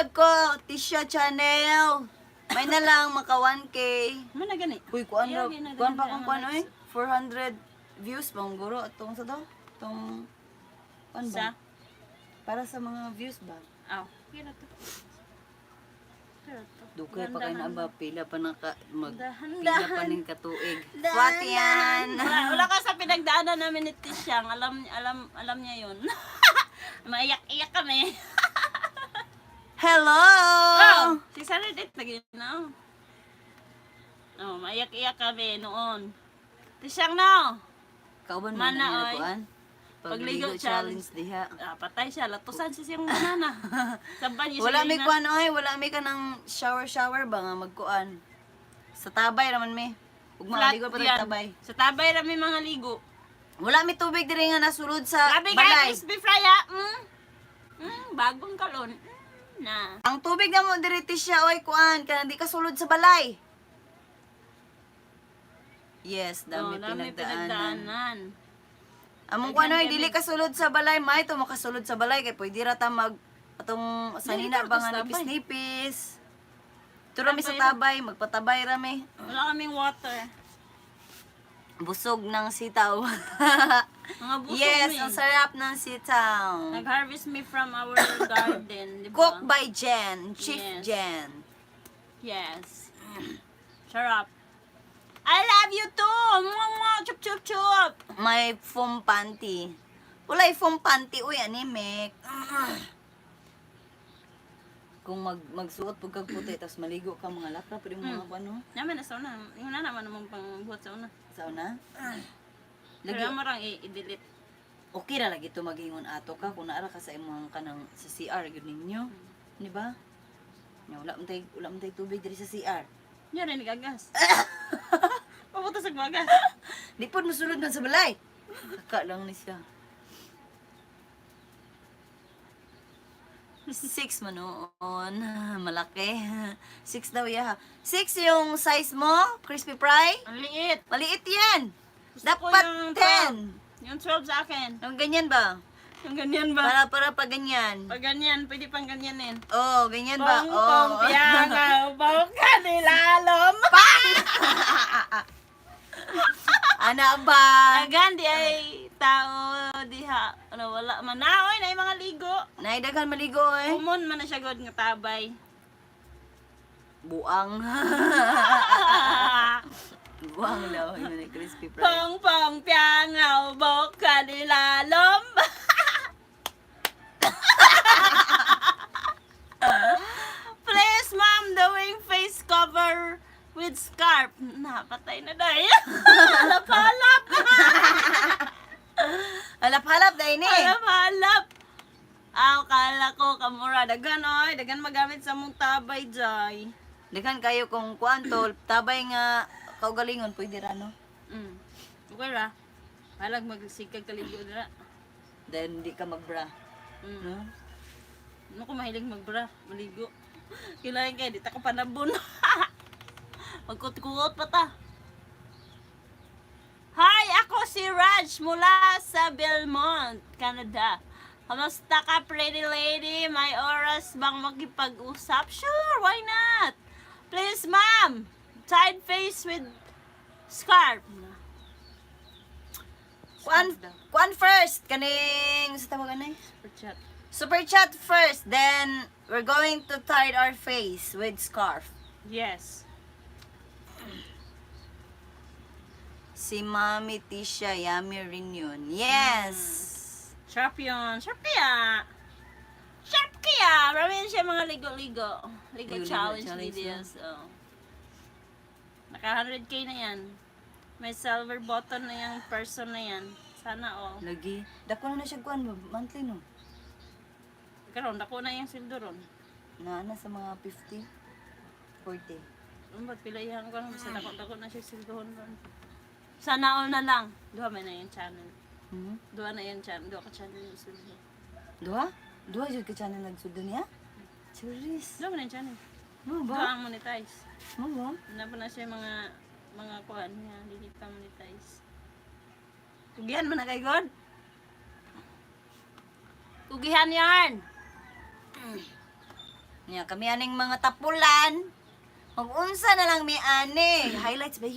upload ko, Tisha Channel. May na lang, maka 1K. Ano na gani? Uy, kuan Ayaw, na, gina- kuan pa gina- kung mga kuan likes. oy. 400 views bang guro atong sa daw? Atong kuan ba? Sa? Para sa mga views ba? Aw. Kira to. Kira to. Dukay pa kay na ba pila pa naka Dahan, pila pa dahan. ning katuig. Dahan, What yan? Wala ka sa pinagdaanan namin ni Tisyang. Alam niya yun. Maiyak-iyak kami. Hello. Oh, si Saradit naging na. Oh, maiyak-iyak kami noon. Tisyang na. Kauban man Mana, na oy. kuan. Pagligo Pagligo challenge diha. Patay siya. Latusan siya siyang banana. Saban niya Wala siya may na- kuan oy, wala may kanang shower ba nga magkuan. Sa tabay raman may. Ug Flat maligo pa yan. tag tabay. Sa tabay rami mga ligo. Wala may tubig diri nga nasulod sa Sabi kay balay. crispy fry ha. Bagong kalon. Na. Ang tubig na mo diri siya oy kuan kana di ka sulod sa balay. Yes, dami pinagdaanan. pinagdaanan. Among kuan oy dili ka sulod sa balay, may to makasulod sa balay kay pwede ra ta mag atong sanina Dili, ba nga tapos tabay. nipis-nipis. Turo mi sa Tabay. tabay, magpatabay ra mi. Wala kaming water. Busog ng sitaw. Mga busog Yes, mi. ang sarap ng sitaw. Nag-harvest me from our garden, di ba? Cook by Jen, Chief Yes. Jen. Yes. Sarap. I love you too! Mwah, chup chup chup! May foam panty. Walay foam panty uy animek. Kung magsuot pag kag puti tapos maligo ka mga lakra pwede mo mga ano Naman na sa una. Yung na naman namang pangbuhat sa una. sa una. Pero Lagi marang i-delete. okay ra lagi to maghingon ato ka kung naara ka sa imong kanang sa CR gyud ninyo. Di ba? Nya wala man tay tubig diri sa CR. Yan rin gagas. Papunta sa gagas. Di pod mosulod man sa balay. Kaka lang ni siya. 6 man noon. Malaki. 6 daw ya. 6 yung size mo, crispy fry. Ang liit. Maliit yan. Gusto ko Dapat yung 10. Yung 12 sa akin. Yung ganyan ba? Yung ganyan ba? Para pa ganyan. Pag ganyan, pwede pang ganyanin. Oh, ganyan ba? Pong Oh. piyangaw, bawka nilalom. Ana ba? Agan di ay tao diha. Ano, wala manaoy na yung mga ligo. Naidaghan maligo eh. Kumon man na siya god nga tabay. Buang. Buang daw yung crispy fry. Pong piyangaw, bawka nilalom. Please, ma'am, doing face cover with scarf. Napatay na dahil. Halap-halap. Halap-halap dahil ni. Halap-halap. Kala ko kamura. Dagan oy. Dagan magamit sa mong tabay, Jai. Daghan kayo kung kuanto, tabay nga kaugalingon pwede ra no. Okay ra. Halag magsikag kaligo dira. Then di ka magbra. No? Ano ko mahilig magbra, maligo. Kailangan kayo, di ta ko panabon. Magkut-kuot pa ta. Hi, ako si Raj mula sa Belmont, Canada. Kamusta ka, pretty lady? May oras bang makipag-usap? Sure, why not? Please, ma'am. Tied face with scarf. Kuan first kaning sa tawagan ni. Super chat. Super chat first, then we're going to tie our face with scarf. Yes. Si Mami Tisha, yummy rin yun. Yes! Sharp yun. Sharp kaya. Sharp kaya. Marami siya mga ligo-ligo. Ligo Ligo-ligo challenge challenge, videos. Oh. Naka 100k na yan. May silver button na yung person na yan. Sana all. Lagi. Dako na siya kuan monthly no. Karon dako na yung sildo ron. Na sa mga 50, 40. Ba't pilayan ko lang. Basta dako na siya sildohon ron. Sana all na lang. Duha man na yung channel. Duha na yung channel. Duha ka channel yung sildo. Duha? Duha jud ka channel nagsudon niya? Churis. Duha man na yung channel. Mo Duha ba? ang monetize. Mo ba? Wala pa na siya mga kuhan niya. Hindi pa monetize. Kugihan mo na kay God. Kugihan yarn. Nya kami aning mga tapulan. Mag-unsa na lang mi ani. Highlights ba yun?